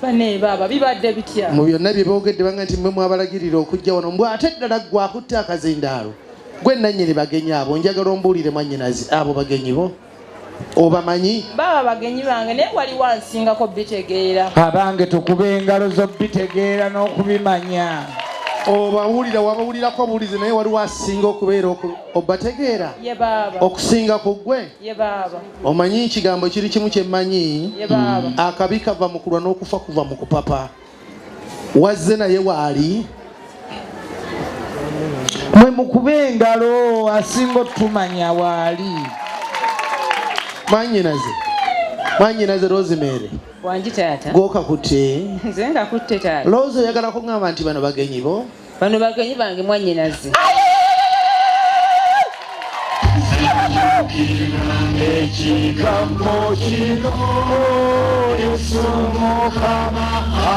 bane baba bibadde bitya mu byonna bye boogedde banga nti mmwe mwabalagirira okujja wano mbw ate ddala gwe akutte akazindaalo gwe nannyini bagenyi abo njagala ombuulire mwannyinazi abo bagenyi bo obamanyi baba bagenyi bange naye wali wansingako bitegeera abange tukube engalo zo bitegeera n'okubimanya obawulira wabawulirako obuwulizi naye waliwo asinga okubeera obategeera ye baba okusinga ku ggwe ye baba omanyi ekigambo kiri kimu kyemmanyi ye baba akabi kava mu kulwa n'okufa kuva mu kupapa wazze naye waali mwe mukube engalo asinga otumanya waali mwanyinaze Rosemary wanji taata gokakutte nze ngakutte taata Rose oyagala kuŋŋamba nti bano bagenyi bo bano bagenyi bange mwannyinaze ekigambo kino Yesu Mukama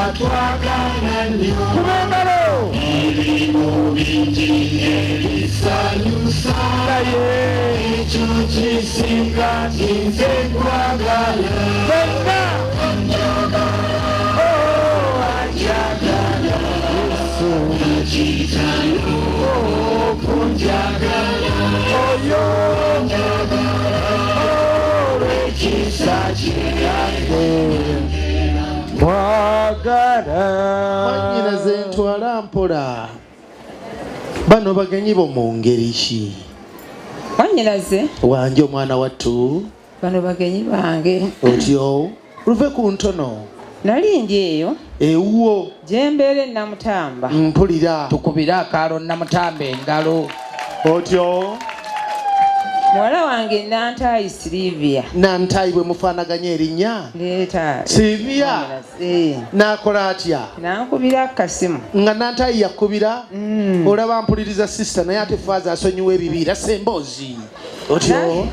atwagala nnyo kuba engalo birimu bingi ebisanyusa naye ekyo kisinga nze nkwagala fenna anjagala Yesu nakitayo kunjagala oyo mwanyinaze ntwala mpola bano bagenyi bo mu ngeri ki mwannyinaze wanje omwana wattu bano bagenyi bange otyo luve ku ntono nali ndi eyo ewuwo gye mbeera Namutamba mpulira tukubire akaalo Namutamba engalo otyo muwala wange Nantayi Silivia Nantayi bwe mufaanaganya erinnya leeta Silivia n'akola atya nankubira akasimu nga Nantayi yakubira olaba mpuliriza sisita naye ate faaza asonyiwa ebibiira semboozi otyo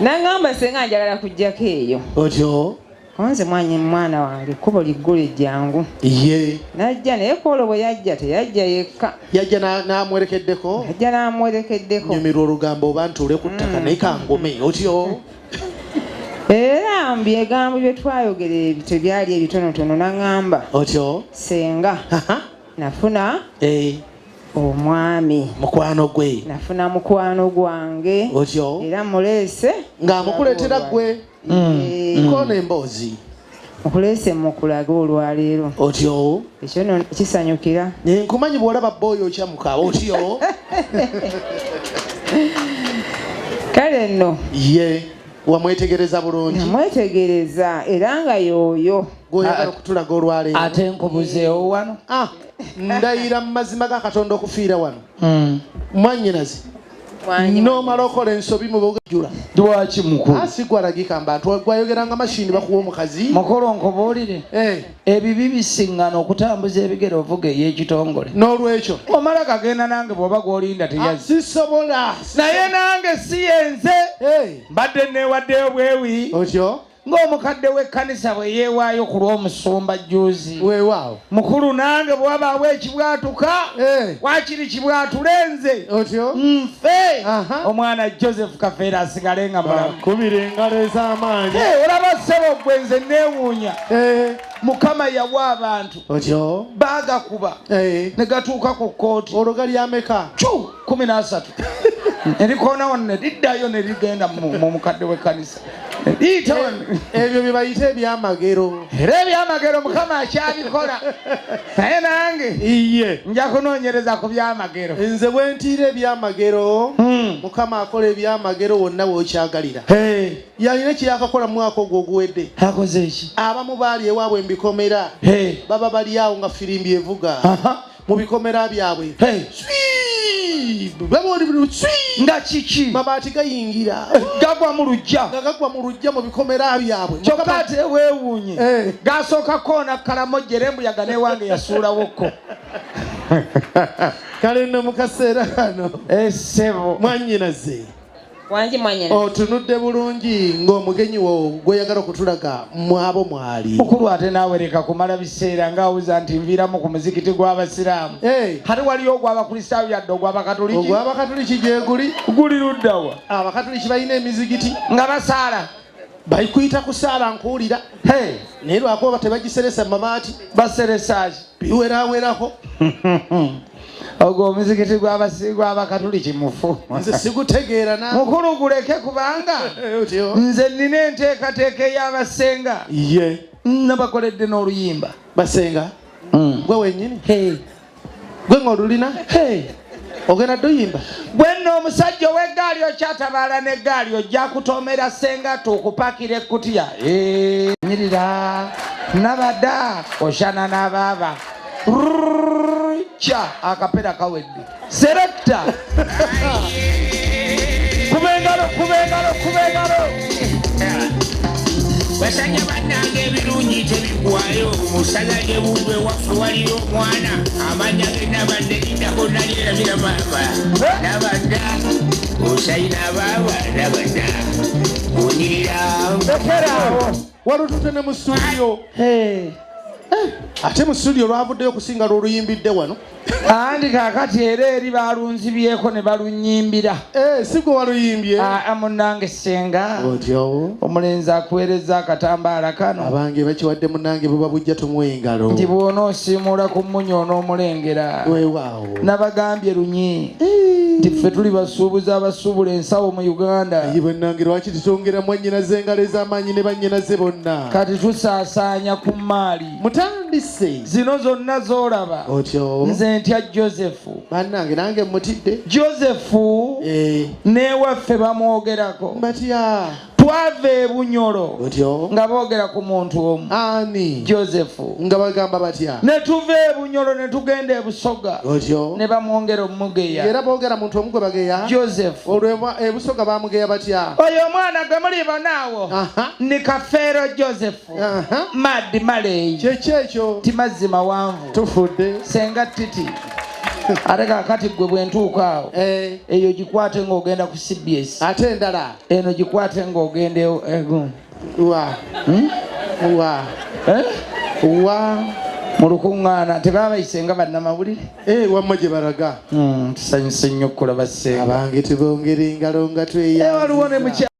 naŋŋamba senga njagala kujjako eyo otyo konze mwana wange kubo liggulu ejjangu ye najja naye koolo bwe yajja teyajja yekka yajja n'amwerekeddeko yajja n'amwerekeddeko nyumirwa olugambo oba ntuule ku ttaka naye kangome otyo era mbyegamba bye twayogera tebyali ebitonotono naŋŋamba otyo senga nafuna omwami mukwano gwe nafuna mukwano gwange otyo era muleese ng'amukuleetera ggwe koona emboozi mukuleese mukulaga olwaleero otyo ekyo kisanyukira nkumanyi bw'olaba booyo okyamuka otyo kale nno ye wamwetegereza bulungi namwetegereza era nga y'oyo gweoyagala okutulaga olwaleero ate nkubuzeewo wano ndayira mu mazima ga Katonda okufiira wano mwannyinaze n'omala okola ensobi mu bogajjula lwaki mukulu sigwalagika mbantu gwayogeranga mashini bakuwa omukazi mukulu nkubuulire ebibi bisiŋŋana okutambuza ebigere ovuga ey'ekitongole n'olwekyo omala kagenda nange bw'oba gw'olinda teyazzi sisobola naye nange si yenze mbadde neewaddeyo bwewi otyo ng'omukadde w'ekkanisa bwe yeewaayo ku lw'omusumba juuzi weewaawo mukulu nange bw'wabaawo ekibwatuka wakiri kibwatulenze otyo nfe omwana Joseph Kafeera asigale nga mulamu kubira engalo ez'amaanyi olaba ssebo gwe nze neewuunya Mukama yawa abantu otyo baagakuba ne gatuuka ku kkooti olwo gali ameka 13 erikoona wano ne liddayo ne ligenda mu mukadde w'ekkanisa ebyo bye bayita ebyamagero era ebyamagero Mukama akyabikola naye nange iye nja kunoonyereza ku byamagero nze bwe ntiira ebyamagero Mukama akola ebyamagero wonna wookyagalira yalina kye yakakola mu mwaka ogwo oguwedde akoze eki abamu baali ewaabwe mu bikomera baba bali awo nga firimbi evuga mu bikomera byabwe nga kiki mabaati gayingira gagwa mu lujja nga gagwa mu lujja mu bikomera byabwe kyokka ate weewuunye gasooka koona kalamojjera embuyaga n'ewange yasuulawokko kale nno mu kaseera kano essebo mwannyinaze wanji mwanyina otunudde bulungi ng'omugenyi wo gweyagala okutulaga mwabo mwali mukulu ate naawe leka kumala biseera ng'awuza nti nviiramu ku muzikiti gw'abasiraamu hati waliyo ogw'abakristaayo yadde ogw'abakatoliki ogw'abakatoliki gye guli guli luddawa abakatoliki balina emizigiti nga basaala bayikuyita kusaala nkuwulira naye lwakuba tebagiseresa mabaati baseresaaki biwerawerako ogwo omuzikiti gw'abakatuli kimufu nze sigutegeera mukulu guleke kubanga nze nina enteekateeka ey'abasenga ye nabakoledde n'oluyimba basenga gwe wenyini gwe ng'olulina ogenda doyimba bwenno omusajja ow'eggaali okyatabaala n'eggaali ojja kutoomera senga tukupakira ekkutiya nyirira nabadda oshana n'abaaba kya akapera kawedde serekta kubengalo basajja bannange ebirungi tebigwayo musala gyebulwe waffe waliyo omwana amanya genabadde lindako nalyerabira maama nabadda osayina abaaba nabadda onyirira walutute ne mu studio ate mu studio lwavuddeyo okusinga lwoluyimbidde wano andi kakati era eri balunzibyeko ne balunyimbira si gwe waluyimbye munange senga otyo omulenzi akuweereza akatambaala kano abange bakiwadde munange buba bujja tumuwa engalo nti bw'ona osiimuula ku munyo onoomulengera weewaawo nabagambye lunyi nti ffe tuli basuubuzi abasuubula ensawo mu Uganda ayi bwennange lwaki tutongera mwannyinaze engalo ez'amaanyi ne bannyinaze bonna kati tusaasaanya ku maali mutandise zino zonna z'olaba otyo nze ntya Josefu bannange nange mutidde Josefu n'ewaffe bamwogerako batya twava e Bunyoro otyo nga boogera ku muntu omu ani Josefu nga bagamba batya ne tuva e Bunyoro ne tugenda e Busoga otyo ne bamwongera omugeya era boogera muntu omu gwe bageya Josefu olwo ebusoga bamugeya batya oyo omwana gwe muliba naawo ni Kafeero Josefu Maddi Maleyi kyekyo timazzi mawanvu tufudde senga titi ate kakati gwe bwentuuka awo eyo gikwate ng'ogenda ku CBS ate endala eno gikwate ng'ogenda wa mu lukuŋŋaana tebaba bayisenga bannamawulire wamma gye balaga tusanyuse nnyo okulaba senga abange tubongera engalo nga tweya waliwo ne